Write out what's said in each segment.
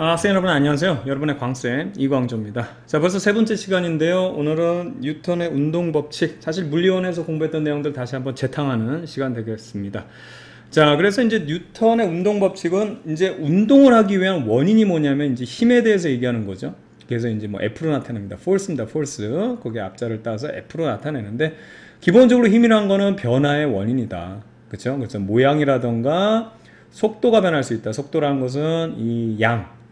학생 여러분 안녕하세요. 여러분의 광쌤 이광조입니다. 자, 벌써 세 번째 시간인데요. 오늘은 뉴턴의 운동법칙, 사실 물리원에서 공부했던 내용들 다시 한번 재탕하는 시간 되겠습니다. 자, 그래서 이제 뉴턴의 운동법칙은 이제 운동을 하기 위한 원인이 뭐냐면 이제 힘에 대해서 얘기하는 거죠. 그래서 이제 뭐 F로 나타냅니다. force입니다. force. 거기에 앞자를 따서 F로 나타내는데, 기본적으로 힘이란 거는 변화의 원인이다. 그렇죠? 그래서 모양이라던가 속도가 변할 수 있다. 속도라는 것은 이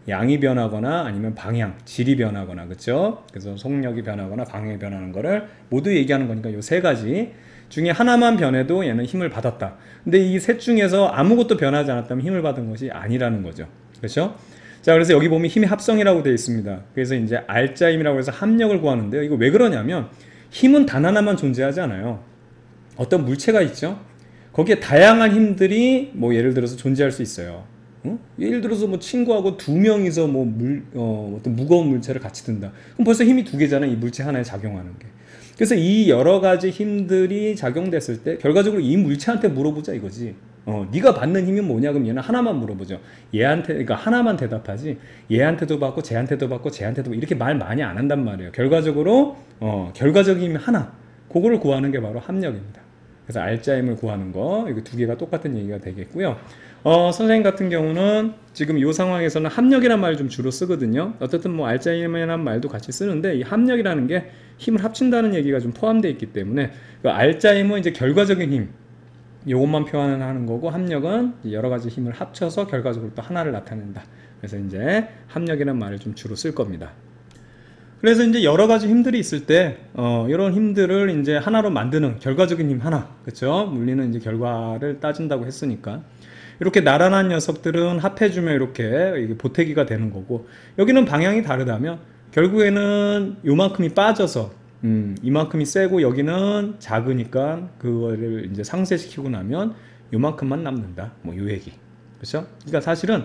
양이 변하거나 아니면 방향, 질이 변하거나, 그렇죠? 그래서 속력이 변하거나 방향이 변하는 거를 모두 얘기하는 거니까 요 세 가지 중에 하나만 변해도 얘는 힘을 받았다. 근데 이 셋 중에서 아무것도 변하지 않았다면 힘을 받은 것이 아니라는 거죠. 그렇죠? 자, 그래서 여기 보면 힘의 합성이라고 되어 있습니다. 그래서 이제 알자 힘이라고 해서 합력을 구하는데요. 이거 왜 그러냐면 힘은 단 하나만 존재하지 않아요. 어떤 물체가 있죠. 거기에 다양한 힘들이 뭐 예를 들어서 존재할 수 있어요. 응? 예를 들어서 뭐 친구하고 두 명이서 뭐 어떤 무거운 물체를 같이 든다. 그럼 벌써 힘이 두 개잖아요. 이 물체 하나에 작용하는 게. 그래서 이 여러 가지 힘들이 작용됐을 때 결과적으로 이 물체한테 물어보자 이거지. 네가 받는 힘이 뭐냐? 그럼 얘는 하나만 물어보죠. 얘한테, 그러니까 하나만 대답하지. 얘한테도 받고 쟤한테도 받고 쟤한테도 받고 이렇게 말 많이 안 한단 말이에요. 결과적으로 결과적인 힘이 하나. 그거를 구하는 게 바로 합력입니다. 그래서 알자 힘을 구하는 거, 이거 두 개가 똑같은 얘기가 되겠고요. 선생님 같은 경우는 지금 이 상황에서는 합력이라는 말을 좀 주로 쓰거든요. 어쨌든 뭐 알자 힘이라는 말도 같이 쓰는데 이 합력이라는 게 힘을 합친다는 얘기가 좀 포함되어 있기 때문에 그 알자 힘은 이제 결과적인 힘, 요것만 표현하는 거고, 합력은 여러 가지 힘을 합쳐서 결과적으로 또 하나를 나타낸다. 그래서 이제 합력이라는 말을 좀 주로 쓸 겁니다. 그래서 이제 여러 가지 힘들이 있을 때, 이런 힘들을 이제 하나로 만드는 결과적인 힘 하나. 그쵸? 물리는 이제 결과를 따진다고 했으니까. 이렇게 나란한 녀석들은 합해주면 이렇게 보태기가 되는 거고, 여기는 방향이 다르다면, 결국에는 요만큼이 빠져서, 이만큼이 세고 여기는 작으니까 그거를 이제 상쇄시키고 나면 요만큼만 남는다. 뭐 요 얘기. 그쵸? 그러니까 사실은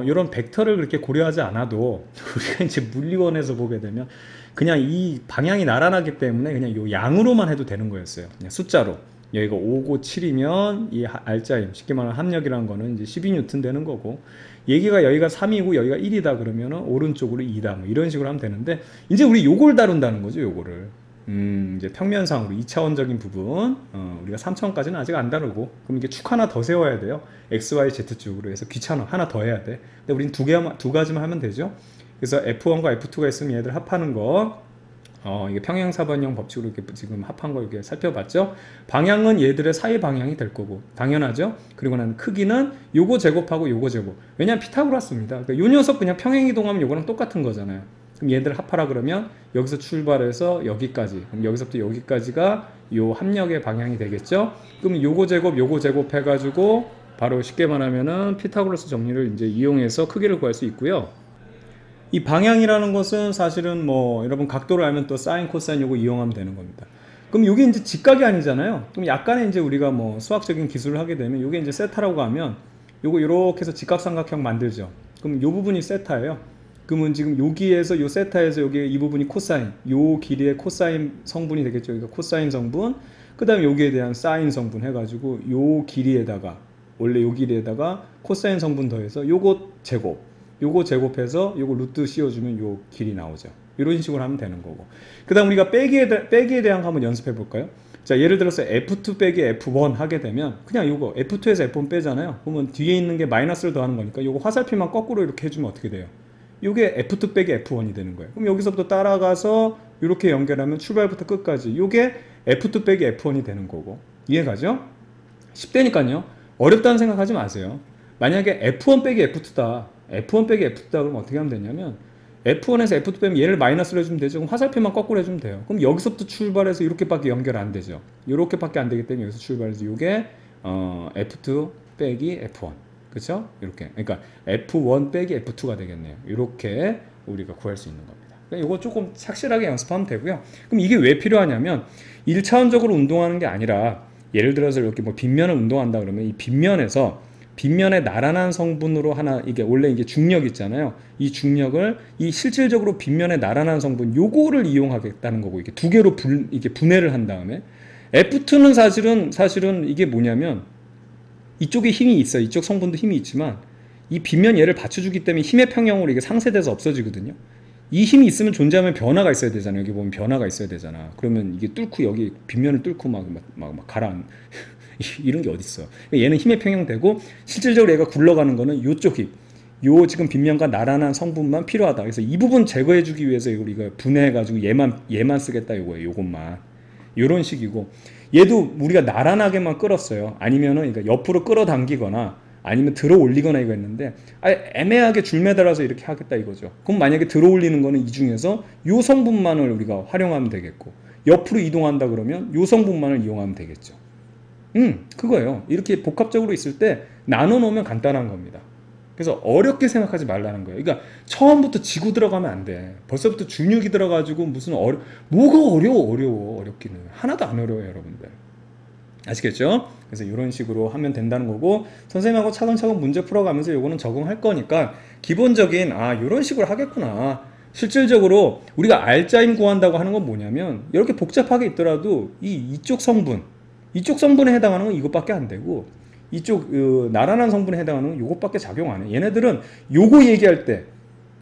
이런 벡터를 그렇게 고려하지 않아도 우리가 이제 물리원에서 보게 되면 그냥 이 방향이 나란하기 때문에 그냥 요 양으로만 해도 되는 거였어요. 그냥 숫자로. 여기가 5고 7이면 이 알자임, 쉽게 말하면 합력이라는 거는 이제 12뉴턴 되는 거고, 얘기가 여기가 3이고 여기가 1이다 그러면은 오른쪽으로 2다 뭐 이런 식으로 하면 되는데, 이제 우리 요걸 다룬다는 거죠. 요거를 이제 평면상으로 2차원적인 부분, 우리가 3차원까지는 아직 안 다루고, 그럼 이게 축 하나 더 세워야 돼요. X, Y, Z 쪽으로 해서 귀찮아. 하나 더 해야 돼. 근데 우린 두 가지만 하면 되죠. 그래서 F1과 F2가 있으면 얘들 합하는 거, 이게 평행사변형 법칙으로 이렇게 지금 합한 거 이렇게 살펴봤죠. 방향은 얘들의 사이 방향이 될 거고, 당연하죠. 그리고 난 크기는 요거 제곱하고 요거 제곱. 왜냐면 피타고라스입니다. 그러니까 요 녀석 그냥 평행 이동하면 요거랑 똑같은 거잖아요. 그럼 얘들 합하라 그러면 여기서 출발해서 여기까지, 그럼 여기서부터 여기까지가 요 합력의 방향이 되겠죠. 그럼 요거 제곱 해가지고 바로 쉽게 말하면은 피타고라스 정리를 이제 이용해서 크기를 구할 수 있고요. 이 방향이라는 것은 사실은 뭐 여러분 각도를 알면 또 사인, 코사인 요거 이용하면 되는 겁니다. 그럼 이게 이제 직각이 아니잖아요. 그럼 약간의 이제 우리가 뭐 수학적인 기술을 하게 되면 이게 이제 세타라고 하면 요거 이렇게 해서 직각삼각형 만들죠. 그럼 요 부분이 세타예요. 그러면 지금 여기에서 요 세타에서 여기 이 부분이 코사인, 요 길이의 코사인 성분이 되겠죠. 그러니까 코사인 성분, 그 다음에 여기에 대한 사인 성분 해가지고 요 길이에다가, 원래 요 길이에다가 코사인 성분 더해서 요거 제곱해서 요거 루트 씌워주면 요 길이 나오죠. 이런 식으로 하면 되는 거고, 그 다음 우리가 빼기에 대한 거 한번 연습해 볼까요? 자, 예를 들어서 F2 빼기 F1 하게 되면 그냥 요거 F2에서 F1 빼잖아요. 그러면 뒤에 있는 게 마이너스를 더하는 거니까 요거 화살표만 거꾸로 이렇게 해주면 어떻게 돼요? 요게 F2 빼기 F1이 되는 거예요. 그럼 여기서부터 따라가서 이렇게 연결하면 출발부터 끝까지 요게 F2 빼기 F1이 되는 거고, 이해가죠? 쉽다니까요. 어렵다는 생각하지 마세요. 만약에 F1 빼기 F2다. F1 빼기 F2다 그러면 어떻게 하면 되냐면 F1에서 F2 빼면 얘를 마이너스로 해주면 되죠. 그럼 화살표만 거꾸로 해주면 돼요. 그럼 여기서부터 출발해서 이렇게밖에 연결 안 되죠. 이렇게밖에 안 되기 때문에 여기서 출발해서 이게 F2 빼기 F1, 그렇죠? 이렇게, 그러니까 F1 빼기 F2가 되겠네요. 이렇게 우리가 구할 수 있는 겁니다. 그러니까 이거 조금 착실하게 연습하면 되고요. 그럼 이게 왜 필요하냐면 1차원적으로 운동하는 게 아니라, 예를 들어서 이렇게 뭐 빗면을 운동한다 그러면 이 빗면에 나란한 성분으로 하나, 이게 원래 이게 중력 있잖아요. 이 중력을 이 실질적으로 빗면에 나란한 성분 요거를 이용하겠다는 거고, 이게 두 개로 이게 분해를 한 다음에 F2는 사실은 이게 뭐냐면 이쪽에 힘이 있어요. 이쪽 성분도 힘이 있지만 이 빗면 얘를 받쳐주기 때문에 힘의 평형으로 이게 상쇄돼서 없어지거든요. 이 힘이 있으면 존재하면 변화가 있어야 되잖아요. 여기 보면 변화가 있어야 되잖아. 그러면 이게 뚫고 여기 빗면을 뚫고 막 가라앉 이런 게 어딨어. 얘는 힘의 평형되고 실질적으로 얘가 굴러가는 거는 요쪽 힘. 요 지금 빗면과 나란한 성분만 필요하다. 그래서 이 부분 제거해주기 위해서 우리가 분해해가지고 얘만 쓰겠다 요거예요. 요것만. 요런 식이고 얘도 우리가 나란하게만 끌었어요. 아니면은 그러니까 옆으로 끌어당기거나 아니면 들어 올리거나 이거 했는데 애매하게 줄매달아서 이렇게 하겠다 이거죠. 그럼 만약에 들어 올리는 거는 이 중에서 요 성분만을 우리가 활용하면 되겠고 옆으로 이동한다 그러면 요 성분만을 이용하면 되겠죠. 그거예요. 이렇게 복합적으로 있을 때 나눠 놓으면 간단한 겁니다. 그래서 어렵게 생각하지 말라는 거예요. 그러니까 처음부터 지구 들어가면 안 돼. 벌써부터 준육이 들어가지고 무슨 뭐가 어려워 어렵기는. 하나도 안 어려워요 여러분들. 아시겠죠? 그래서 이런 식으로 하면 된다는 거고 선생님하고 차근차근 문제 풀어가면서 요거는 적응할 거니까 기본적인 이런 식으로 하겠구나. 실질적으로 우리가 알짜임 구한다고 하는 건 뭐냐면 이렇게 복잡하게 있더라도 이쪽 성분에 해당하는 건 이것밖에 안 되고 이쪽 나란한 성분에 해당하는 건 이것밖에 작용 안 해. 얘네들은 요거 얘기할 때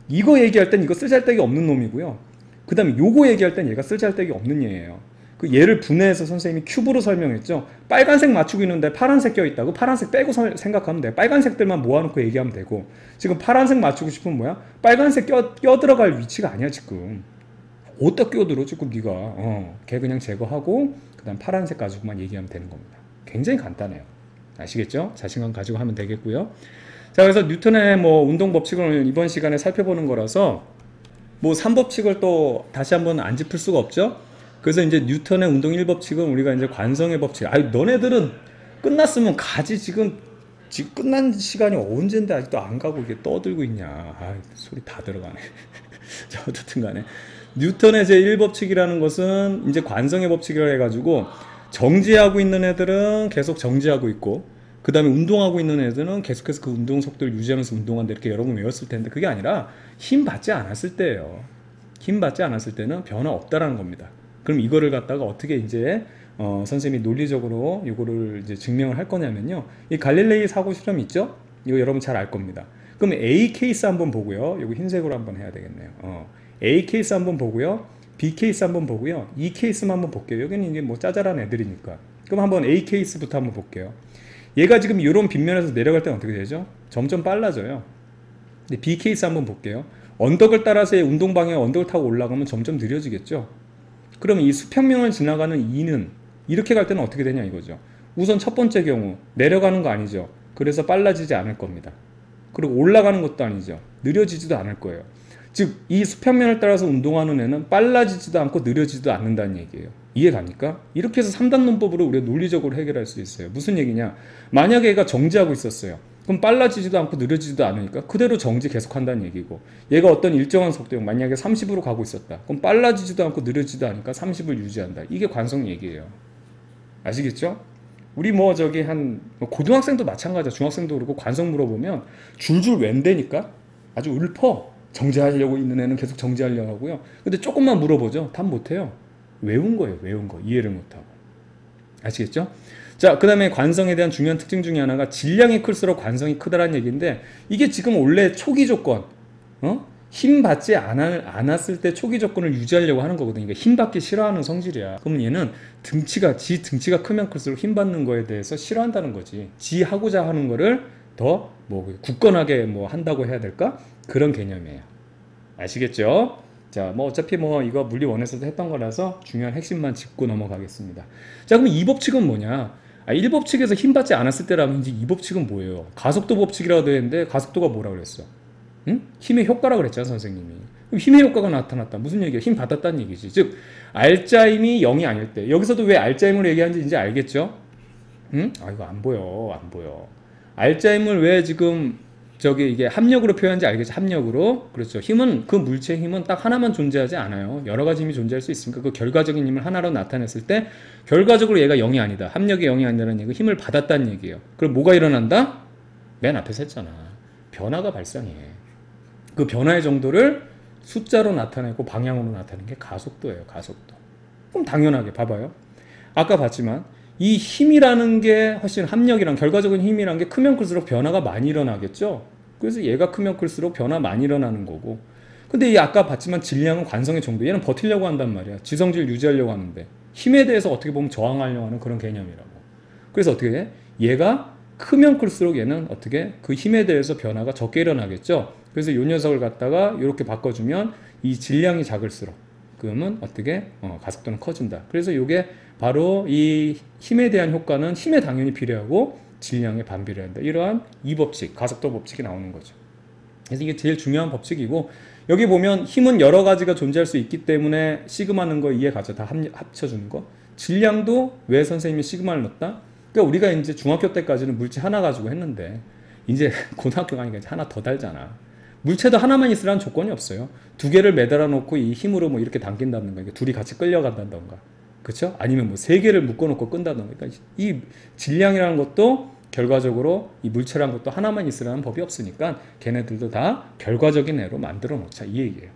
이거 얘기할 땐 이거 쓸잘데기 없는 놈이고요. 그 다음에 요거 얘기할 땐 얘가 쓸잘데기 없는 얘예요. 그 얘를 분해해서 선생님이 큐브로 설명했죠. 빨간색 맞추고 있는데 파란색 껴있다고 파란색 빼고 생각하면 돼요. 빨간색들만 모아놓고 얘기하면 되고 지금 파란색 맞추고 싶으면 뭐야? 빨간색 껴 들어갈 위치가 아니야 지금. 어디다 끼어들어 지금 네가. 걔 그냥 제거하고 그 다음 파란색 가지고만 얘기하면 되는 겁니다. 굉장히 간단해요. 아시겠죠? 자신감 가지고 하면 되겠고요. 자, 그래서 뉴턴의 운동 법칙을 이번 시간에 살펴보는 거라서 3법칙을 또 다시 한번 안 짚을 수가 없죠. 그래서 이제 뉴턴의 운동 1법칙은 우리가 이제 관성의 법칙. 너네들은 끝났으면 가지. 지금 끝난 시간이 언젠데 아직도 안 가고 이게 떠들고 있냐. 소리 다 들어가네. 자, 어쨌든 간에 뉴턴의 제 1법칙이라는 것은 이제 관성의 법칙이라고 해가지고 정지하고 있는 애들은 계속 정지하고 있고 그 다음에 운동하고 있는 애들은 계속해서 그 운동 속도를 유지하면서 운동한다 이렇게 여러분 외웠을 텐데 그게 아니라 힘 받지 않았을 때예요. 힘 받지 않았을 때는 변화 없다라는 겁니다. 그럼 이거를 갖다가 어떻게 이제 선생님이 논리적으로 이거를 이제 증명을 할 거냐면요. 이 갈릴레이 사고 실험 있죠? 이거 여러분 잘 알 겁니다. 그럼 A 케이스 한번 보고요. 이거 흰색으로 한번 해야 되겠네요. A 케이스 한번 보고요. B 케이스 한번 보고요. E 케이스만 한번 볼게요. 여기는 이제 짜잘한 애들이니까. 그럼 한번 A 케이스부터 한번 볼게요. 얘가 지금 이런 빗면에서 내려갈 때는 어떻게 되죠? 점점 빨라져요. 근데 B 케이스 한번 볼게요. 언덕을 따라서의 운동 방향 언덕을 타고 올라가면 점점 느려지겠죠? 그러면 이 수평면을 지나가는 E는 이렇게 갈 때는 어떻게 되냐 이거죠. 우선 첫 번째 경우 내려가는 거 아니죠. 그래서 빨라지지 않을 겁니다. 그리고 올라가는 것도 아니죠. 느려지지도 않을 거예요. 즉 이 수평면을 따라서 운동하는 애는 빨라지지도 않고 느려지지도 않는다는 얘기예요. 이해갑니까? 이렇게 해서 3단 논법으로 우리가 논리적으로 해결할 수 있어요. 무슨 얘기냐? 만약에 얘가 정지하고 있었어요. 그럼 빨라지지도 않고 느려지지도 않으니까 그대로 정지 계속한다는 얘기고 얘가 어떤 일정한 속도 만약에 30으로 가고 있었다. 그럼 빨라지지도 않고 느려지지도 않으니까 30을 유지한다. 이게 관성 얘기예요. 아시겠죠? 우리 고등학생도 마찬가지야. 중학생도 그렇고 관성 물어보면 줄줄 웬다니까 아주 읊어. 정지하려고 있는 애는 계속 정지하려고 하고요. 근데 조금만 물어보죠. 답 못해요. 외운 거예요. 외운 거. 이해를 못하고. 아시겠죠? 자, 그 다음에 관성에 대한 중요한 특징 중에 하나가 질량이 클수록 관성이 크다라는 얘기인데 이게 지금 원래 초기 조건 힘 받지 않았을 때 초기 조건을 유지하려고 하는 거거든요. 그러니까 힘 받기 싫어하는 성질이야. 그러면 얘는 지 등치가 크면 클수록 힘 받는 거에 대해서 싫어한다는 거지. 지 하고자 하는 거를 더 굳건하게 한다고 해야 될까? 그런 개념이에요. 아시겠죠? 자, 어차피 이거 물리 원에서도 했던 거라서 중요한 핵심만 짚고 넘어가겠습니다. 자, 그럼 이 법칙은 뭐냐? 1법칙에서 힘 받지 않았을 때라면 이제 이 법칙은 뭐예요? 가속도 법칙이라고 되어 있는데 가속도가 뭐라 그랬어? 응? 힘의 효과라 그랬잖아, 선생님이. 그럼 힘의 효과가 나타났다. 무슨 얘기야? 힘 받았다는 얘기지. 즉, 알짜임이 0이 아닐 때. 여기서도 왜 알짜임으로 얘기하는지 이제 알겠죠? 응? 이거 안 보여. 알짜임을 왜 지금 이게 합력으로 표현하는지 알겠죠? 합력으로. 그렇죠. 힘은, 그 물체의 힘은 딱 하나만 존재하지 않아요. 여러 가지 힘이 존재할 수 있으니까 그 결과적인 힘을 하나로 나타냈을 때 결과적으로 얘가 0이 아니다. 합력이 0이 아니라는 얘기가 힘을 받았다는 얘기예요. 그럼 뭐가 일어난다? 맨 앞에서 했잖아. 변화가 발생해. 그 변화의 정도를 숫자로 나타내고 방향으로 나타내는 게 가속도예요. 가속도. 그럼 당연하게 봐봐요. 아까 봤지만 이 힘이라는 게 훨씬 합력이랑 결과적인 힘이라는 게 크면 클수록 변화가 많이 일어나겠죠. 그래서 얘가 크면 클수록 변화 많이 일어나는 거고. 근데 이 아까 봤지만 질량은 관성의 정도. 얘는 버티려고 한단 말이야. 지성질 유지하려고 하는데 힘에 대해서 어떻게 보면 저항하려고 하는 그런 개념이라고. 그래서 어떻게 해? 얘가 크면 클수록 얘는 어떻게 그 힘에 대해서 변화가 적게 일어나겠죠. 그래서 이 녀석을 갖다가 이렇게 바꿔주면 이 질량이 작을수록 그러면 어떻게 가속도는 커진다. 그래서 이게 바로 이 힘에 대한 효과는 힘에 당연히 비례하고 질량에 반비례한다. 이러한 이 법칙, 가속도 법칙이 나오는 거죠. 그래서 이게 제일 중요한 법칙이고, 여기 보면 힘은 여러 가지가 존재할 수 있기 때문에 시그마는 거 이해 가죠. 다 합쳐주는 거. 질량도 왜 선생님이 시그마를 넣었다? 그러니까 우리가 이제 중학교 때까지는 물체 하나 가지고 했는데 이제 고등학교 가니까 이제 하나 더 달잖아. 물체도 하나만 있으라는 조건이 없어요. 두 개를 매달아 놓고 이 힘으로 뭐 이렇게 당긴다든가, 둘이 같이 끌려간다든가, 그렇죠? 아니면 뭐 세 개를 묶어 놓고 끈다든가. 그러니까 이 질량이라는 것도 결과적으로 이 물체라는 것도 하나만 있으라는 법이 없으니까 걔네들도 다 결과적인 애로 만들어 놓자, 이 얘기예요.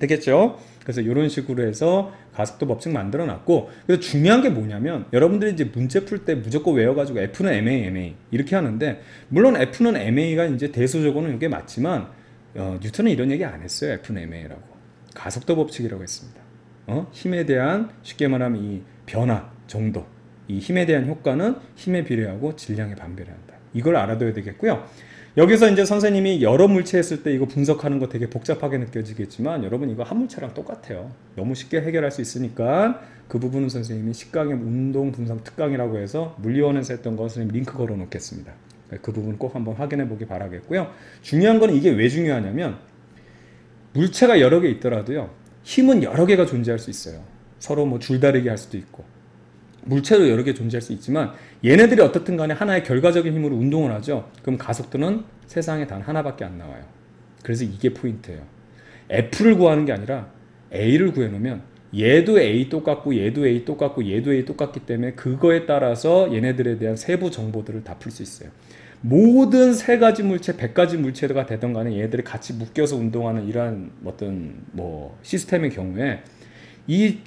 되겠죠? 그래서 이런 식으로 해서 가속도 법칙 만들어 놨고, 그래서 중요한 게 뭐냐면 여러분들이 이제 문제 풀 때 무조건 외워가지고 F는 MA, MA 이렇게 하는데, 물론 F는 MA가 이제 대수적으로는 이게 맞지만 뉴턴은 이런 얘기 안 했어요. F는 MA라고. 가속도 법칙이라고 했습니다. 힘에 대한, 쉽게 말하면 이 변화 정도, 이 힘에 대한 효과는 힘에 비례하고 질량에 반비례한다. 이걸 알아둬야 되겠고요. 여기서 이제 선생님이 여러 물체 했을 때 이거 분석하는 거 되게 복잡하게 느껴지겠지만 여러분 이거 한 물체랑 똑같아요. 너무 쉽게 해결할 수 있으니까 그 부분은 선생님이 식강의 운동 분석 특강이라고 해서 물리원에서 했던 거 선생님 링크 걸어 놓겠습니다. 그 부분 꼭 한번 확인해 보기 바라겠고요. 중요한 거는 이게 왜 중요하냐면 물체가 여러 개 있더라도요, 힘은 여러 개가 존재할 수 있어요. 서로 뭐 줄다리기 할 수도 있고 물체도 여러 개 존재할 수 있지만 얘네들이 어떻든 간에 하나의 결과적인 힘으로 운동을 하죠. 그럼 가속도는 세상에 단 하나밖에 안 나와요. 그래서 이게 포인트예요. F를 구하는 게 아니라 A를 구해놓으면 얘도 A 똑같고 얘도 A 똑같고 얘도 A 똑같기 때문에 그거에 따라서 얘네들에 대한 세부 정보들을 다 풀 수 있어요. 모든 세 가지 물체, 100가지 물체가 되던 간에 얘들이 같이 묶여서 운동하는 이러한 어떤 뭐 시스템의 경우에 이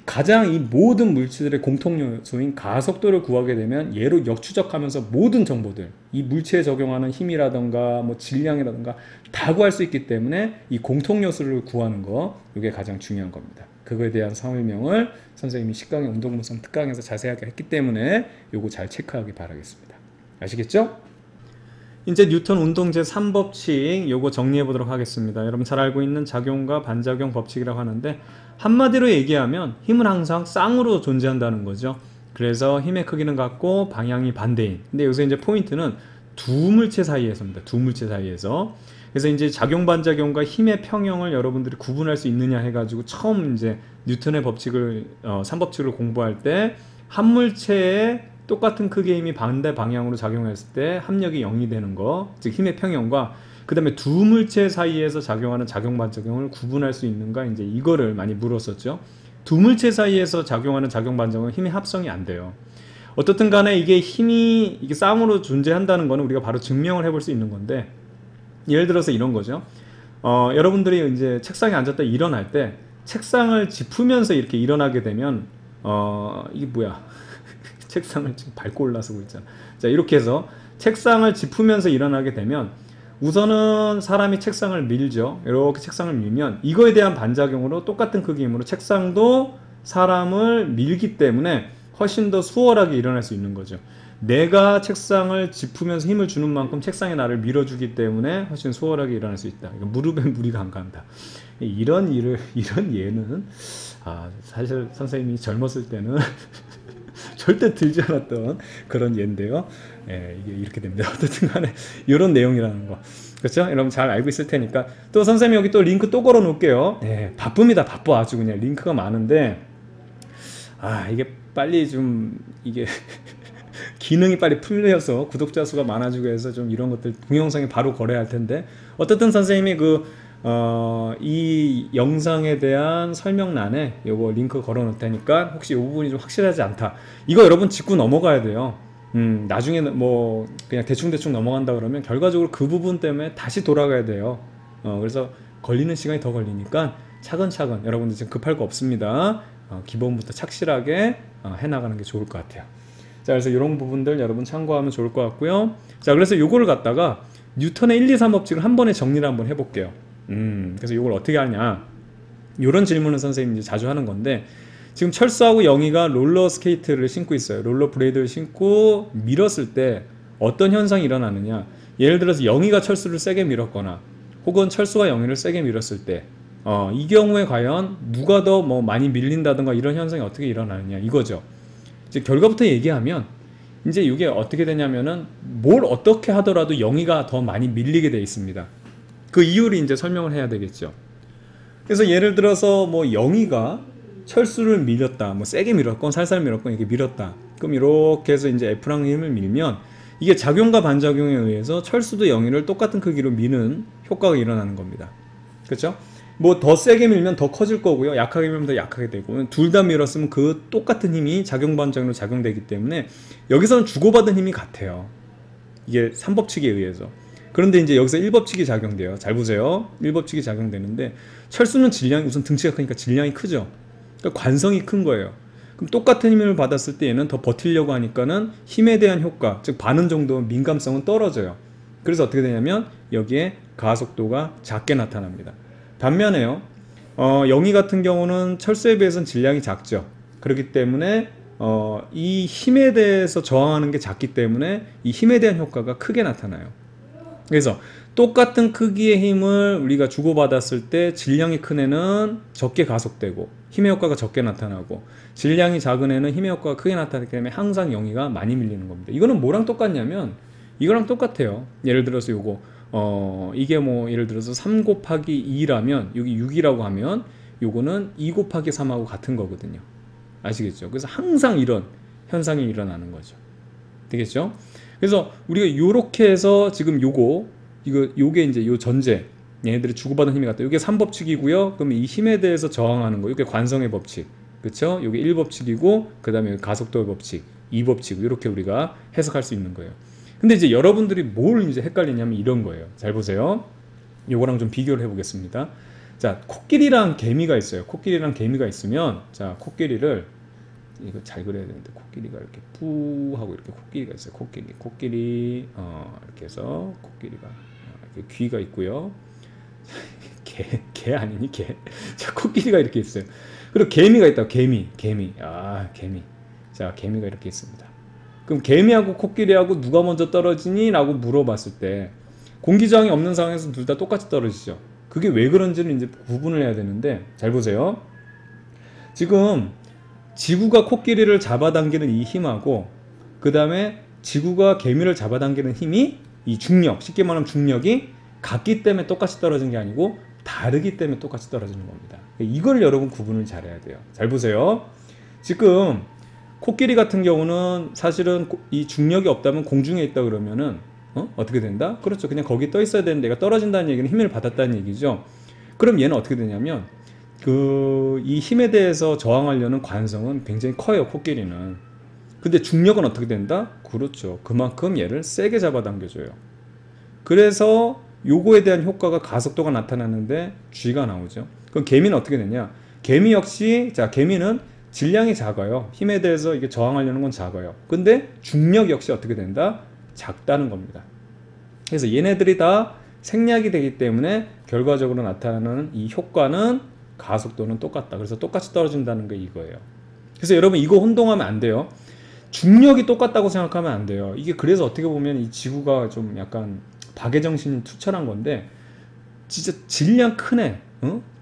모든 물체들의 공통 요소인 가속도를 구하게 되면 얘로 역추적하면서 모든 정보들, 이 물체에 적용하는 힘이라던가 뭐 질량이라던가 다 구할 수 있기 때문에 이 공통 요소를 구하는 거, 이게 가장 중요한 겁니다. 그거에 대한 설명을 선생님이 식강의 운동분석 특강에서 자세하게 했기 때문에 요거 잘 체크하기 바라겠습니다. 아시겠죠? 이제 뉴턴 운동 제3법칙 요거 정리해 보도록 하겠습니다. 여러분 잘 알고 있는 작용과 반작용 법칙이라고 하는데, 한마디로 얘기하면 힘은 항상 쌍으로 존재한다는 거죠. 그래서 힘의 크기는 같고 방향이 반대인. 근데 여기서 이제 포인트는 두 물체 사이에서입니다. 두 물체 사이에서. 그래서 이제 작용 반작용과 힘의 평형을 여러분들이 구분할 수 있느냐 해가지고 처음 이제 뉴턴의 법칙을 3법칙을 공부할 때 한 물체에 똑같은 크기의 힘이 반대 방향으로 작용했을 때 합력이 0이 되는 거, 즉 힘의 평형과 그 다음에 두 물체 사이에서 작용하는 작용 반작용을 구분할 수 있는가, 이제 이거를 많이 물었었죠. 두 물체 사이에서 작용하는 작용 반작용은 힘의 합성이 안 돼요. 어떻든 간에 이게 쌍으로 존재한다는 거는 우리가 바로 증명을 해볼 수 있는 건데, 예를 들어서 이런 거죠. 여러분들이 이제 책상에 앉았다 일어날 때 책상을 짚으면서 이렇게 일어나게 되면 이게 뭐야? 책상을 지금 밟고 올라서고 있잖아. 자, 이렇게 해서 책상을 짚으면서 일어나게 되면 우선은 사람이 책상을 밀죠. 이렇게 책상을 밀면 이거에 대한 반작용으로 똑같은 크기의 힘으로 책상도 사람을 밀기 때문에 훨씬 더 수월하게 일어날 수 있는 거죠. 내가 책상을 짚으면서 힘을 주는 만큼 책상이 나를 밀어주기 때문에 훨씬 수월하게 일어날 수 있다. 무릎에 무리가 안 간다. 이런 예는 사실 선생님이 젊었을 때는 절대 들지 않았던 그런 예인데요. 이게 이렇게 됩니다. 어쨌든 간에 이런 내용이라는 거. 그렇죠? 여러분 잘 알고 있을 테니까. 또 선생님이 여기 또 링크 또 걸어 놓을게요. 바쁩니다. 바빠. 아주 그냥 링크가 많은데 이게 빨리 좀 이게 기능이 빨리 풀려서 구독자 수가 많아지고 해서 좀 이런 것들 동영상에 바로 걸어야 할 텐데, 어쨌든 선생님이 이 영상에 대한 설명란에 요거 링크 걸어 놓을 테니까 혹시 이 부분이 좀 확실하지 않다, 이거 여러분 짚고 넘어가야 돼요. 나중에는 뭐 그냥 대충 넘어간다 그러면 결과적으로 그 부분 때문에 다시 돌아가야 돼요. 그래서 걸리는 시간이 더 걸리니까 차근차근, 여러분들 지금 급할 거 없습니다. 기본부터 착실하게 해나가는 게 좋을 것 같아요. 자, 그래서 이런 부분들 여러분 참고하면 좋을 것 같고요. 자, 그래서 요거를 갖다가 뉴턴의 1, 2, 3 법칙을 한 번에 정리를 한번 해볼게요. 그래서 이걸 어떻게 하냐, 이런 질문을 선생님이 이제 자주 하는 건데, 지금 철수하고 영희가 롤러 스케이트를 신고 있어요. 롤러 브레이드를 신고 밀었을 때 어떤 현상이 일어나느냐, 예를 들어서 영희가 철수를 세게 밀었거나 혹은 철수가 영희를 세게 밀었을 때 이 경우에 과연 누가 더 뭐 많이 밀린다든가 이런 현상이 어떻게 일어나느냐 이거죠. 이제 결과부터 얘기하면 이제 이게 어떻게 되냐면은 뭘 어떻게 하더라도 영희가 더 많이 밀리게 돼 있습니다. 그 이유를 이제 설명을 해야 되겠죠. 그래서 예를 들어서 뭐 영희가 철수를 밀었다, 뭐 세게 밀었건 살살 밀었건 이렇게 밀었다. 그럼 이렇게 해서 이제 F랑 힘을 밀면 이게 작용과 반작용에 의해서 철수도 영희를 똑같은 크기로 미는 효과가 일어나는 겁니다. 그렇죠? 뭐 더 세게 밀면 더 커질 거고요, 약하게 밀면 더 약하게 되고, 둘 다 밀었으면 그 똑같은 힘이 작용 반작용으로 작용되기 때문에 여기서는 주고받은 힘이 같아요. 이게 3법칙에 의해서. 그런데 이제 여기서 1법칙이 작용돼요. 잘 보세요. 1법칙이 작용되는데 철수는 질량이, 우선 등치가 크니까 질량이 크죠. 그러니까 관성이 큰 거예요. 그럼 똑같은 힘을 받았을 때 얘는 더 버티려고 하니까는 힘에 대한 효과, 즉 반응 정도 민감성은 떨어져요. 그래서 어떻게 되냐면 여기에 가속도가 작게 나타납니다. 반면에요, 영희 같은 경우는 철수에 비해서는 질량이 작죠. 그렇기 때문에 이 힘에 대해서 저항하는 게 작기 때문에 이 힘에 대한 효과가 크게 나타나요. 그래서 똑같은 크기의 힘을 우리가 주고받았을 때 질량이 큰 애는 적게 가속되고 힘의 효과가 적게 나타나고, 질량이 작은 애는 힘의 효과가 크게 나타나기 때문에 항상 영희가 많이 밀리는 겁니다. 이거는 뭐랑 똑같냐면 이거랑 똑같아요. 예를 들어서 요거 이게 뭐 예를 들어서 3 곱하기 2라면 여기 6이라고 하면 요거는 2 곱하기 3하고 같은 거거든요. 아시겠죠? 그래서 항상 이런 현상이 일어나는 거죠. 되겠죠? 그래서 우리가 요렇게 해서 지금 요게 이제 요 전제, 얘네들이 주고받은 힘이 같다. 이게 3법칙이고요. 그러면 이 힘에 대해서 저항하는 거, 이게 관성의 법칙, 그렇죠? 이게 1법칙이고, 그 다음에 가속도의 법칙, 2법칙, 이렇게 우리가 해석할 수 있는 거예요. 근데 이제 여러분들이 뭘 이제 헷갈리냐면 이런 거예요. 잘 보세요. 요거랑 좀 비교를 해보겠습니다. 자, 코끼리랑 개미가 있어요. 코끼리랑 개미가 있으면, 자, 코끼리를 이거 잘 그려야 되는데, 코끼리가 이렇게 푸 하고 이렇게 코끼리가 있어요. 코끼리 이렇게 해서 코끼리가 이렇게 귀가 있고요. 개 아니니 개. 자, 코끼리가 이렇게 있어요. 그리고 개미가 있다. 개미. 개미. 자, 개미가 이렇게 있습니다. 그럼 개미하고 코끼리하고 누가 먼저 떨어지니? 라고 물어봤을 때 공기저항이 없는 상황에서 둘 다 똑같이 떨어지죠. 그게 왜 그런지는 이제 구분을 해야 되는데, 잘 보세요. 지금 지구가 코끼리를 잡아당기는 이 힘하고 그 다음에 지구가 개미를 잡아당기는 힘이, 이 중력, 쉽게 말하면 중력이 같기 때문에 똑같이 떨어진 게 아니고 다르기 때문에 똑같이 떨어지는 겁니다. 이걸 여러분 구분을 잘해야 돼요. 잘 보세요. 지금 코끼리 같은 경우는 사실은 이 중력이 없다면 공중에 있다 그러면은 어떻게 된다? 그렇죠. 그냥 거기 떠 있어야 되는데 얘가 떨어진다는 얘기는 힘을 받았다는 얘기죠. 그럼 얘는 어떻게 되냐면 이 힘에 대해서 저항하려는 관성은 굉장히 커요, 코끼리는. 근데 중력은 어떻게 된다? 그렇죠. 그만큼 얘를 세게 잡아당겨줘요. 그래서 요거에 대한 효과가 가속도가 나타나는데 G가 나오죠. 그럼 개미는 어떻게 되냐? 개미 역시, 자, 개미는 질량이 작아요. 힘에 대해서 이게 저항하려는 건 작아요. 근데 중력 역시 어떻게 된다? 작다는 겁니다. 그래서 얘네들이 다 생략이 되기 때문에 결과적으로 나타나는 이 효과는, 가속도는 똑같다. 그래서 똑같이 떨어진다는 게 이거예요. 그래서 여러분 이거 혼동하면 안 돼요. 중력이 똑같다고 생각하면 안 돼요. 이게 그래서 어떻게 보면 이 지구가 좀 약간 박애정신이 투철한 건데, 진짜 질량 큰 애,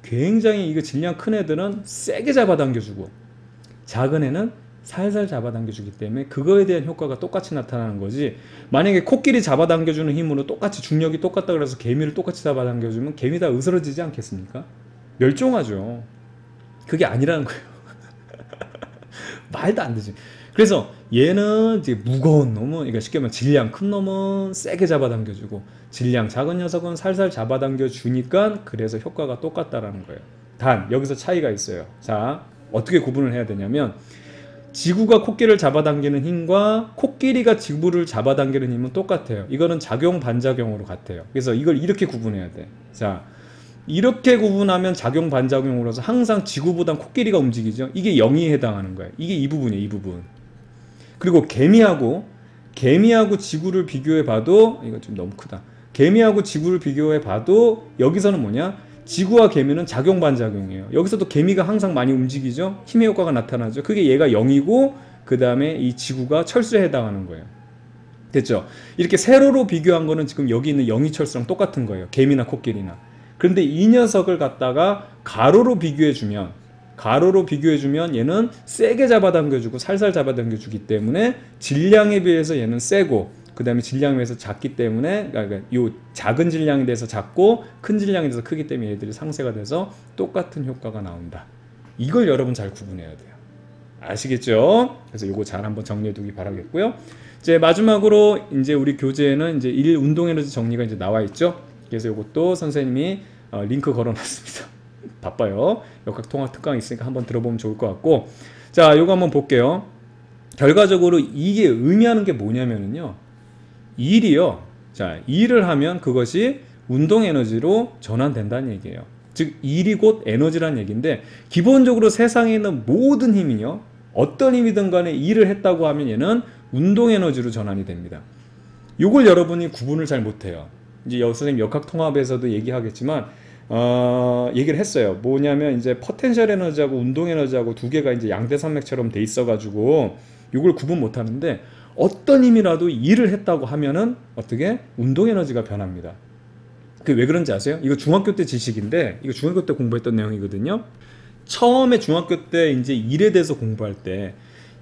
굉장히 이거 질량 큰 애들은 세게 잡아당겨주고 작은 애는 살살 잡아당겨주기 때문에 그거에 대한 효과가 똑같이 나타나는 거지, 만약에 코끼리 잡아당겨주는 힘으로 똑같이 중력이 똑같다 그래서 개미를 똑같이 잡아당겨주면 개미 다 으스러지지 않겠습니까? 멸종하죠. 그게 아니라는 거예요. 말도 안 되지. 그래서 얘는 이제 무거운 놈은, 그러니까 쉽게 말하면 질량 큰 놈은 세게 잡아당겨주고 질량 작은 녀석은 살살 잡아당겨주니까 그래서 효과가 똑같다라는 거예요. 단 여기서 차이가 있어요. 자, 어떻게 구분을 해야 되냐면, 지구가 코끼리를 잡아당기는 힘과 코끼리가 지구를 잡아당기는 힘은 똑같아요. 이거는 작용 반작용으로 같아요. 그래서 이걸 이렇게 구분해야 돼. 자, 이렇게 구분하면 작용 반작용으로서 항상 지구보단 코끼리가 움직이죠. 이게 0이 해당하는 거예요. 이게 이 부분이에요, 이 부분. 그리고 개미하고 지구를 비교해 봐도, 이거 좀 너무 크다. 개미하고 지구를 비교해 봐도 여기서는 뭐냐? 지구와 개미는 작용 반작용이에요. 여기서도 개미가 항상 많이 움직이죠. 힘의 효과가 나타나죠. 그게 얘가 0이고 그 다음에 이 지구가 철수에 해당하는 거예요. 됐죠? 이렇게 세로로 비교한 거는 지금 여기 있는 영이철수랑 똑같은 거예요. 개미나 코끼리나. 그런데 이 녀석을 갖다가 가로로 비교해주면 얘는 세게 잡아당겨주고 살살 잡아당겨주기 때문에 질량에 비해서 얘는 세고 그 다음에 질량에 비해서 작기 때문에 그러니까 요 작은 질량에 대해서 작고 큰 질량에 대해서 크기 때문에 얘들이 상쇄가 돼서 똑같은 효과가 나온다. 이걸 여러분 잘 구분해야 돼요. 아시겠죠? 그래서 요거 잘 한번 정리해 두기 바라겠고요. 이제 마지막으로 이제 우리 교재에는 이제 일 운동 에너지 정리가 이제 나와 있죠. 그래서 요것도 선생님이 링크 걸어 놨습니다. 바빠요. 역학통합 특강 있으니까 한번 들어보면 좋을 것 같고. 자, 요거 한번 볼게요. 결과적으로 이게 의미하는 게 뭐냐면은요. 일이요. 자, 일을 하면 그것이 운동 에너지로 전환된다는 얘기예요. 즉 일이 곧 에너지란 얘기인데 기본적으로 세상에 있는 모든 힘이요. 어떤 힘이든 간에 일을 했다고 하면 얘는 운동 에너지로 전환이 됩니다. 이걸 여러분이 구분을 잘 못해요. 이제 선생님 역학통합에서도 얘기하겠지만 얘기를 했어요. 뭐냐면 이제 포텐셜 에너지하고 운동 에너지하고 두 개가 이제 양대산맥처럼 돼 있어가지고 이걸 구분 못하는데 어떤 힘이라도 일을 했다고 하면은 어떻게 운동 에너지가 변합니다. 그 왜 그런지 아세요? 이거 중학교 때 지식인데 이거 중학교 때 공부했던 내용이거든요. 처음에 중학교 때 이제 일에 대해서 공부할 때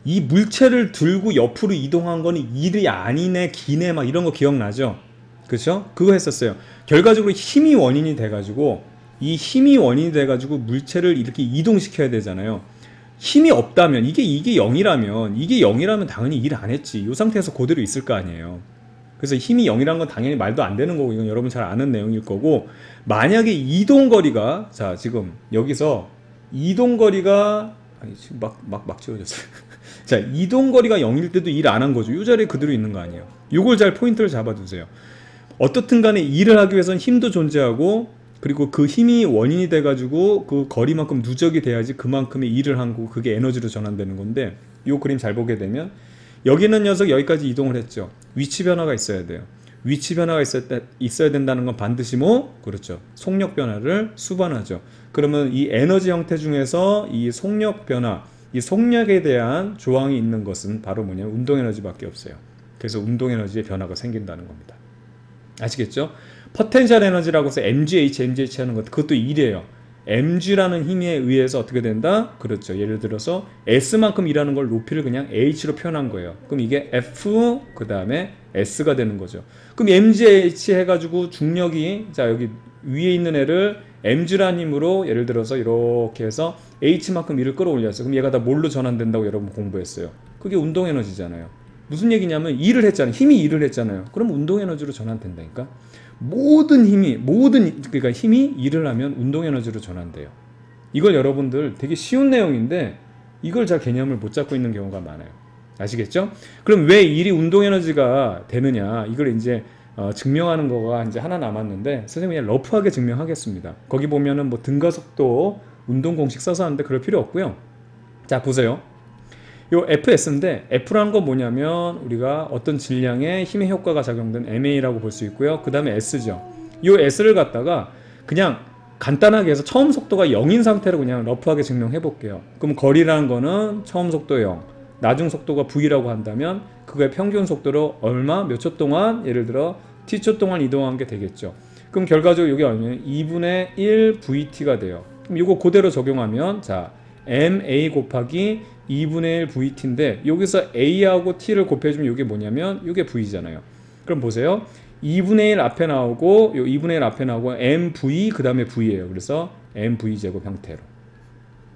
이 물체를 들고 옆으로 이동한 거는 일이 아니네, 기네 막 이런 거 기억나죠? 그렇죠? 그거 했었어요. 결과적으로 힘이 원인이 돼가지고 이 힘이 원인이 돼가지고 물체를 이렇게 이동시켜야 되잖아요. 힘이 없다면 이게 0이라면 당연히 일 안 했지. 이 상태에서 그대로 있을 거 아니에요. 그래서 힘이 0이라는 건 당연히 말도 안 되는 거고 이건 여러분 잘 아는 내용일 거고 만약에 이동거리가 자 지금 여기서 이동거리가 아니 지금 막 지워졌어요. 자 이동거리가 0일 때도 일 안 한 거죠. 이 자리에 그대로 있는 거 아니에요. 요걸 잘 포인트를 잡아두세요. 어떻든 간에 일을 하기 위해서는 힘도 존재하고 그리고 그 힘이 원인이 돼가지고 그 거리만큼 누적이 돼야지 그만큼의 일을 한 거고 그게 에너지로 전환되는 건데 이 그림 잘 보게 되면 여기 있는 녀석 여기까지 이동을 했죠. 위치 변화가 있어야 돼요. 위치 변화가 있어야 된다는 건 반드시 뭐? 그렇죠. 속력 변화를 수반하죠. 그러면 이 에너지 형태 중에서 이 속력 변화, 이 속력에 대한 조항이 있는 것은 바로 뭐냐면 운동 에너지밖에 없어요. 그래서 운동 에너지의 변화가 생긴다는 겁니다. 아시겠죠? 포텐셜 에너지라고 해서 MGH 하는 것 그것도 일이에요. mg라는 힘에 의해서 어떻게 된다? 그렇죠. 예를 들어서 s만큼 일하는 걸 높이를 그냥 h로 표현한 거예요. 그럼 이게 f 그 다음에 s가 되는 거죠. 그럼 mgh 해가지고 중력이 자 여기 위에 있는 애를 mg라는 힘으로 예를 들어서 이렇게 해서 h만큼 일을 끌어올렸어요. 그럼 얘가 다 뭘로 전환된다고 여러분 공부했어요. 그게 운동 에너지잖아요. 무슨 얘기냐면 일을 했잖아요. 힘이 일을 했잖아요. 그럼 운동 에너지로 전환된다니까. 그러니까 힘이 일을 하면 운동 에너지로 전환돼요. 이걸 여러분들 되게 쉬운 내용인데 이걸 잘 개념을 못 잡고 있는 경우가 많아요. 아시겠죠? 그럼 왜 일이 운동 에너지가 되느냐? 이걸 이제 증명하는 거가 이제 하나 남았는데 선생님이 그냥 러프하게 증명하겠습니다. 거기 보면은 뭐 등가속도 운동 공식 써서 하는데 그럴 필요 없고요. 자 보세요. 요 FS인데 F라는 건 뭐냐면 우리가 어떤 질량에 힘의 효과가 작용된 MA라고 볼 수 있고요. 그 다음에 S죠. 요 S를 갖다가 그냥 간단하게 해서 처음 속도가 0인 상태로 그냥 러프하게 증명해 볼게요. 그럼 거리라는 거는 처음 속도 0, 나중 속도가 V라고 한다면 그거의 평균 속도로 얼마, 몇 초 동안 예를 들어 T초 동안 이동한 게 되겠죠. 그럼 결과적으로 이게 얼마냐? 2분의 1 VT가 돼요. 그럼 이거 그대로 적용하면 자 MA 곱하기 2분의 1 VT인데 여기서 A하고 T를 곱해주면 이게 뭐냐면 이게 V잖아요. 그럼 보세요. 2분의 1 앞에 나오고 요 2분의 1 앞에 나오고 MV 그 다음에 V예요. 그래서 MV 제곱 형태로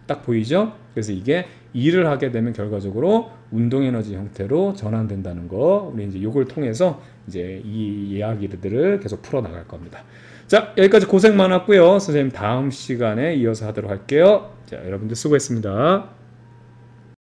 딱 보이죠? 그래서 이게 일을 하게 되면 결과적으로 운동 에너지 형태로 전환된다는 거 우리 이제 이걸 통해서 이제 이 이야기들을 계속 풀어 나갈 겁니다. 자 여기까지 고생 많았고요. 선생님 다음 시간에 이어서 하도록 할게요. 자 여러분들 수고했습니다.